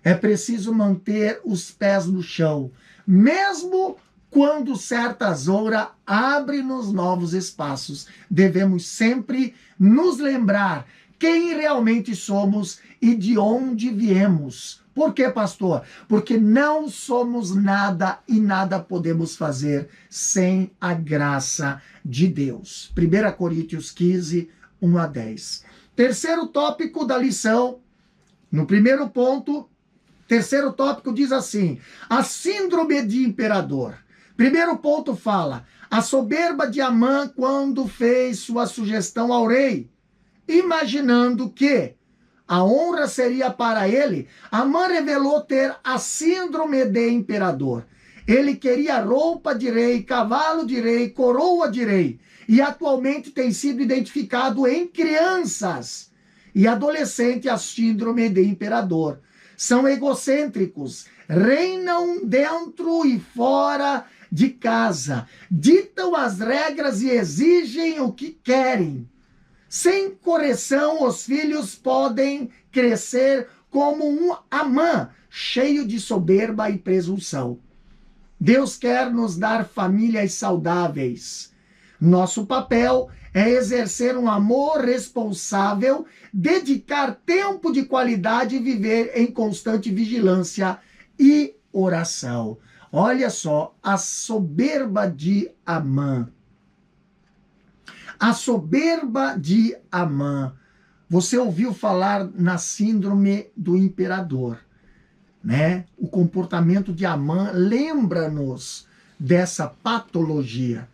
É preciso manter os pés no chão, mesmo quando certas honras abrem-nos novos espaços. Devemos sempre nos lembrar quem realmente somos e de onde viemos. Por quê, pastor? Porque não somos nada e nada podemos fazer sem a graça de Deus. 1 Coríntios 15, 1 a 10. Terceiro tópico da lição. No primeiro ponto, terceiro tópico diz assim: a síndrome de imperador. Primeiro ponto fala: a soberba de Amã quando fez sua sugestão ao rei, imaginando que a honra seria para ele. Amã revelou ter a síndrome de imperador. Ele queria roupa de rei, cavalo de rei, coroa de rei. E atualmente tem sido identificado em crianças e adolescentes a síndrome de imperador. São egocêntricos, reinam dentro e fora de casa, ditam as regras e exigem o que querem. Sem correção, os filhos podem crescer como um Amã, cheio de soberba e presunção. Deus quer nos dar famílias saudáveis. Nosso papel é exercer um amor responsável, dedicar tempo de qualidade e viver em constante vigilância e oração. Olha só, a soberba de Amã. A soberba de Amã. Você ouviu falar na síndrome do imperador, né? O comportamento de Amã lembra-nos dessa patologia.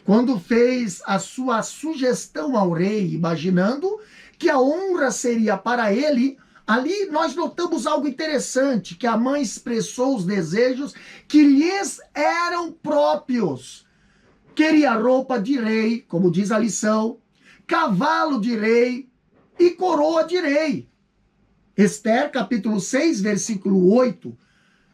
Quando fez a sua sugestão ao rei, imaginando que a honra seria para ele, ali nós notamos algo interessante, que Amã expressou os desejos que lhes eram próprios. Queria roupa de rei, como diz a lição, cavalo de rei e coroa de rei. Esther, capítulo 6, versículo 8.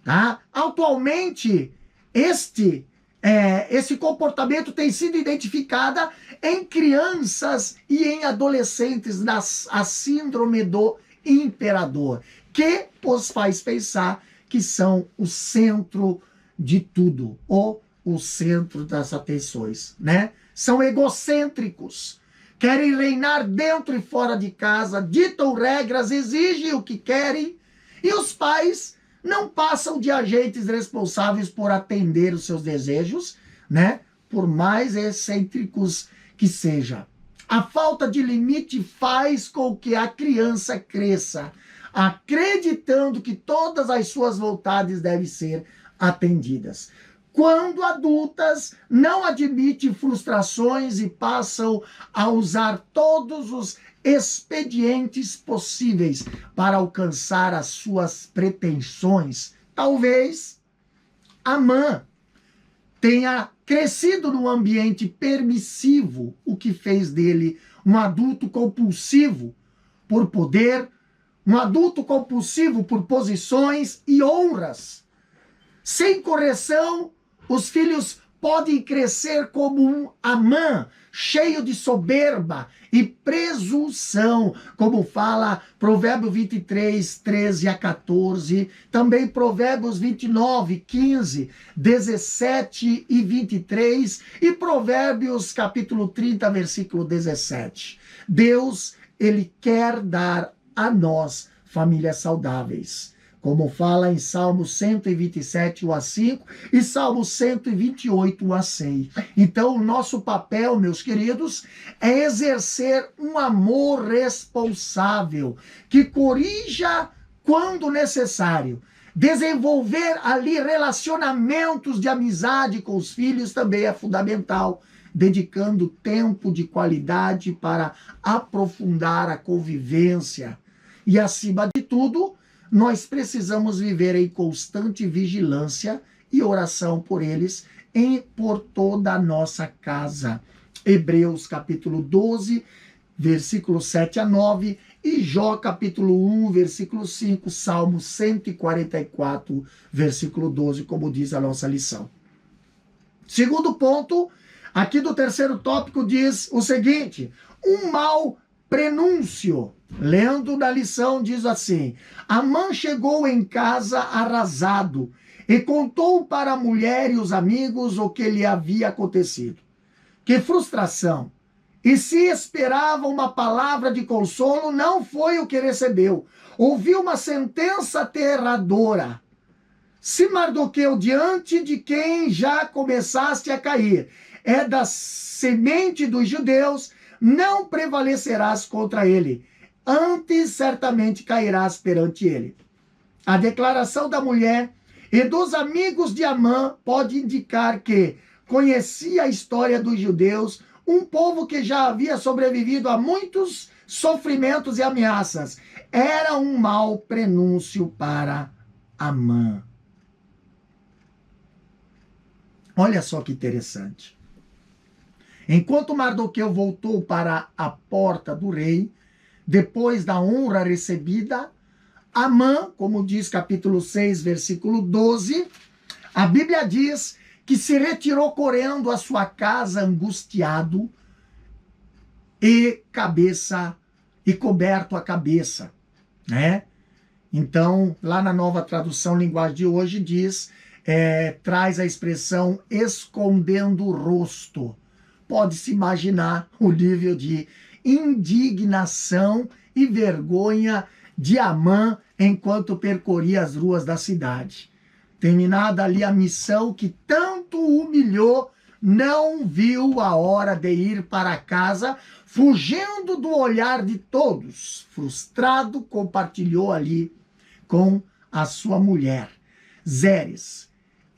Tá? Atualmente, esse comportamento tem sido identificado em crianças e em adolescentes a síndrome do imperador, que os faz pensar que são o centro de tudo, ou o centro das atenções, né? São egocêntricos, querem reinar dentro e fora de casa, ditam regras, exigem o que querem, e os pais não passam de agentes responsáveis por atender os seus desejos, né? Por mais excêntricos que seja. A falta de limite faz com que a criança cresça, acreditando que todas as suas vontades devem ser atendidas. Quando adultas, não admitem frustrações e passam a usar todos os expedientes possíveis para alcançar as suas pretensões. Talvez Amã tenha crescido num ambiente permissivo, o que fez dele um adulto compulsivo por poder, um adulto compulsivo por posições e honras. Sem correção, os filhos podem crescer como um Amã, cheio de soberba e presunção, como fala Provérbios 23, 13 a 14, também Provérbios 29, 15, 17 e 23 e Provérbios capítulo 30, versículo 17. Deus, Ele quer dar a nós famílias saudáveis. Como fala em Salmo 127, 1 a 5 e Salmo 128, 1 a 6. Então, o nosso papel, meus queridos, é exercer um amor responsável, que corrija quando necessário. Desenvolver ali relacionamentos de amizade com os filhos também é fundamental, dedicando tempo de qualidade para aprofundar a convivência. E, acima de tudo, nós precisamos viver em constante vigilância e oração por eles e por toda a nossa casa. Hebreus capítulo 12, versículo 7 a 9 e Jó capítulo 1, versículo 5, Salmo 144, versículo 12, como diz a nossa lição. Segundo ponto, aqui do terceiro tópico diz o seguinte: um mau prenúncio. Lendo na lição, diz assim: Amã chegou em casa arrasado e contou para a mulher e os amigos o que lhe havia acontecido. Que frustração! E se esperava uma palavra de consolo, não foi o que recebeu. Ouviu uma sentença aterradora. Se Mardoqueu, diante de quem já começaste a cair, é da semente dos judeus, não prevalecerás contra ele. Antes certamente cairás perante ele. A declaração da mulher e dos amigos de Amã pode indicar que conhecia a história dos judeus, um povo que já havia sobrevivido a muitos sofrimentos e ameaças. Era um mau prenúncio para Amã. Olha só que interessante. Enquanto Mardoqueu voltou para a porta do rei, depois da honra recebida, Amã, como diz capítulo 6, versículo 12, a Bíblia diz que se retirou correndo à sua casa angustiado e coberto a cabeça, né? Então, lá na Nova Tradução Linguagem de hoje diz, traz a expressão escondendo o rosto. Pode-se imaginar o nível de indignação e vergonha de Amã enquanto percorria as ruas da cidade. Terminada ali a missão que tanto humilhou, não viu a hora de ir para casa, fugindo do olhar de todos. Frustrado, compartilhou ali com a sua mulher, Zeres,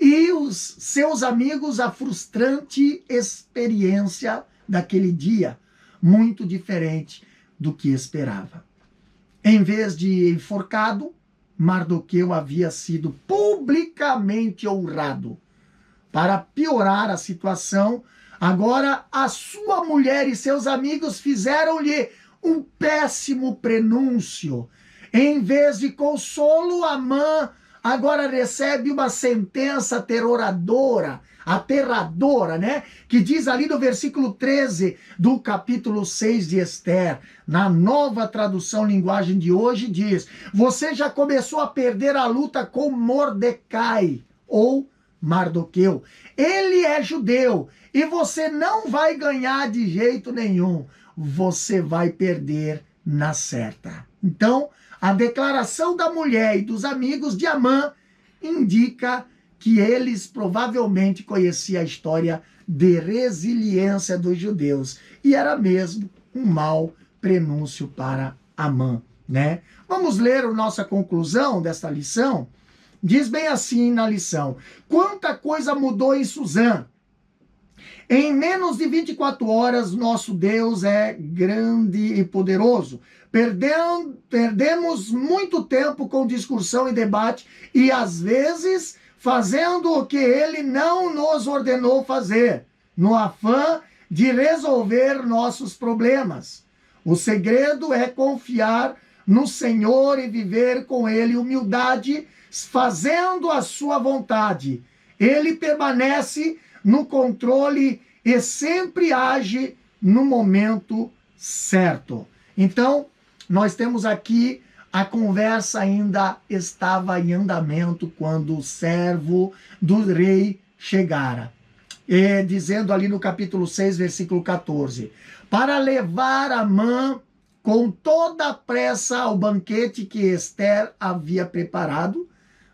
e os seus amigos a frustrante experiência daquele dia, muito diferente do que esperava. Em vez de enforcado, Mardoqueu havia sido publicamente honrado. Para piorar a situação, agora a sua mulher e seus amigos fizeram-lhe um péssimo prenúncio. Em vez de consolo, Amã agora recebe uma sentença aterradora, né? Que diz ali no versículo 13 do capítulo 6 de Esther, na Nova Tradução Linguagem de hoje, diz: você já começou a perder a luta com Mordecai, ou Mardoqueu. Ele é judeu e você não vai ganhar de jeito nenhum. Você vai perder na certa. Então, a declaração da mulher e dos amigos de Amã indica que eles provavelmente conheciam a história de resiliência dos judeus. E era mesmo um mau prenúncio para Amã, né? Vamos ler a nossa conclusão desta lição? Diz bem assim na lição: quanta coisa mudou em Suzã. Em menos de 24 horas, nosso Deus é grande e poderoso. Perdemos muito tempo com discussão e debate e, às vezes, fazendo o que ele não nos ordenou fazer, no afã de resolver nossos problemas. O segredo é confiar no Senhor e viver com ele humildade, fazendo a sua vontade. Ele permanece no controle e sempre age no momento certo. Então, nós temos aqui a conversa ainda estava em andamento quando o servo do rei chegara. Dizendo ali no capítulo 6, versículo 14: para levar Amã com toda a pressa ao banquete que Esther havia preparado,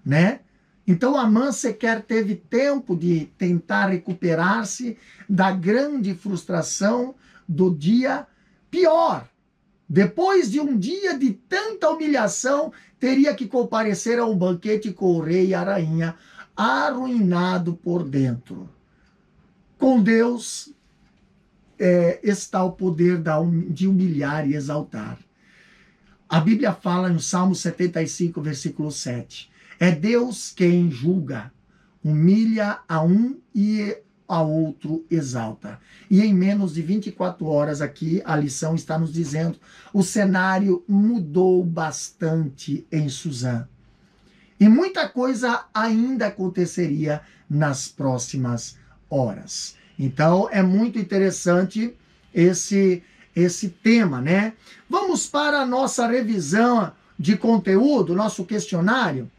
né? Então Amã sequer teve tempo de tentar recuperar-se da grande frustração do dia pior. Depois de um dia de tanta humilhação, teria que comparecer a um banquete com o rei e a rainha, arruinado por dentro. Com Deus está o poder de humilhar e exaltar. A Bíblia fala no Salmo 75, versículo 7. É Deus quem julga, humilha a um e a outro exalta. E em menos de 24 horas aqui, a lição está nos dizendo, o cenário mudou bastante em Suzã. E muita coisa ainda aconteceria nas próximas horas. Então, é muito interessante esse tema, né? Vamos para a nossa revisão de conteúdo, nosso questionário.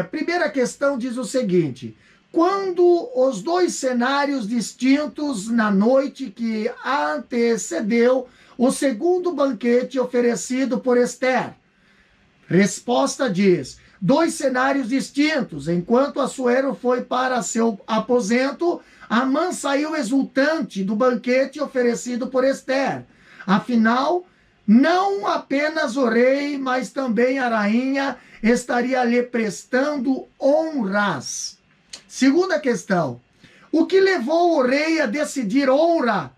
Primeira questão diz o seguinte: quando os dois cenários distintos na noite que antecedeu o segundo banquete oferecido por Esther? Resposta diz: dois cenários distintos. Enquanto Assuero foi para seu aposento, Amã saiu exultante do banquete oferecido por Esther. Afinal, não apenas o rei, mas também a rainha estaria lhe prestando honras. Segunda questão: o que levou o rei a decidir honrar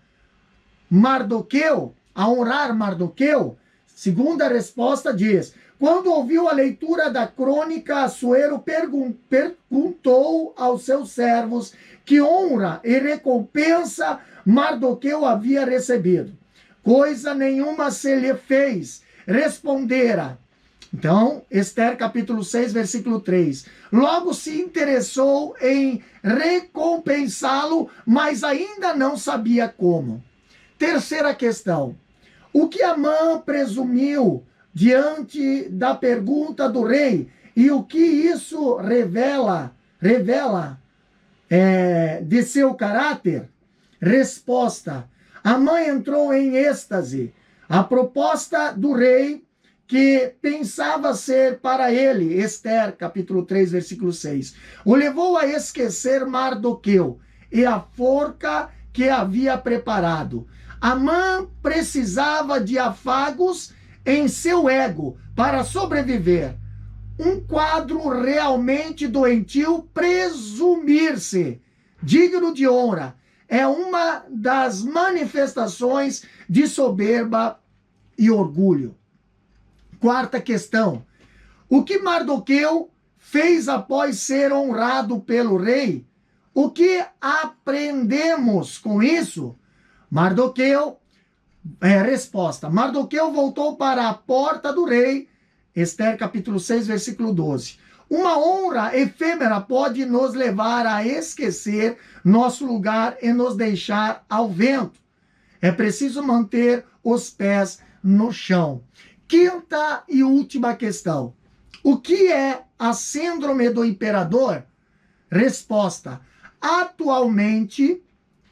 Mardoqueu? Segunda resposta diz: quando ouviu a leitura da crônica, Assuero perguntou aos seus servos que honra e recompensa Mardoqueu havia recebido. Coisa nenhuma se lhe fez, respondera. Então, Esther capítulo 6, versículo 3. Logo se interessou em recompensá-lo, mas ainda não sabia como. Terceira questão: o que Amã presumiu diante da pergunta do rei e o que isso revela de seu caráter? Resposta: Amã entrou em êxtase. A proposta do rei, que pensava ser para ele, Esther, capítulo 3, versículo 6, o levou a esquecer Mardoqueu e a forca que havia preparado. Amã precisava de afagos em seu ego para sobreviver. Um quadro realmente doentio, presumir-se digno de honra é uma das manifestações de soberba e orgulho. Quarta questão: o que Mardoqueu fez após ser honrado pelo rei? O que aprendemos com isso? Resposta: Mardoqueu voltou para a porta do rei, Esther capítulo 6, versículo 12. Uma honra efêmera pode nos levar a esquecer nosso lugar e nos deixar ao vento. É preciso manter os pés no chão. Quinta e última questão: o que é a síndrome do imperador? Resposta: atualmente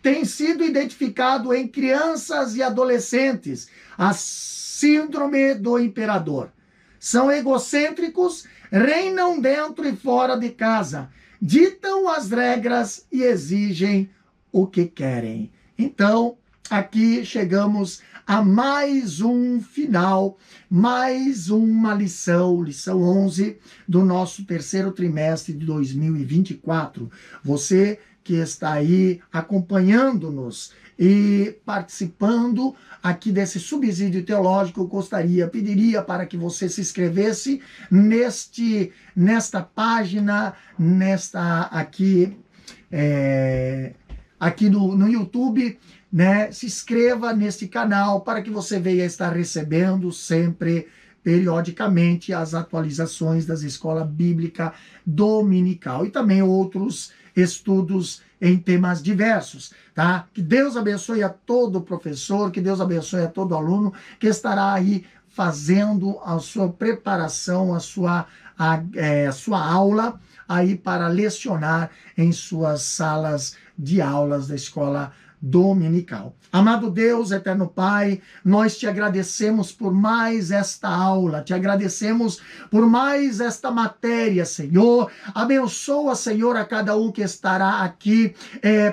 tem sido identificado em crianças e adolescentes a síndrome do imperador. São egocêntricos, reinam dentro e fora de casa, ditam as regras e exigem o que querem. Então, aqui chegamos a mais um final, mais uma lição 11 do nosso terceiro trimestre de 2024. Você que está aí acompanhando-nos e participando aqui desse subsídio teológico, eu pediria para que você se inscrevesse nesta página, aqui no YouTube, né? Se inscreva neste canal para que você venha estar recebendo sempre, periodicamente, as atualizações das escolas bíblicas dominical e também outros estudos em temas diversos, tá? Que Deus abençoe a todo professor, que Deus abençoe a todo aluno que estará aí fazendo a sua preparação, a sua aula aí para lecionar em suas salas de aulas da escola dominical. Amado Deus, eterno Pai, nós te agradecemos por mais esta aula, te agradecemos por mais esta matéria, Senhor. Abençoa, Senhor, a cada um que estará aqui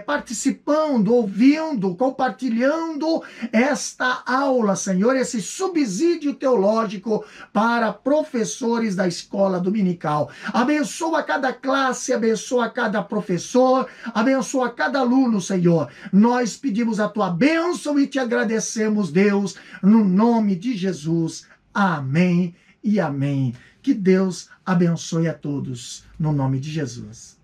participando, ouvindo, compartilhando esta aula, Senhor, esse subsídio teológico para professores da escola dominical. Abençoa cada classe, abençoa cada professor, abençoa cada aluno, Senhor. Nós pedimos a tua bênção e te agradecemos, Deus, no nome de Jesus. Amém e amém. Que Deus abençoe a todos, no nome de Jesus.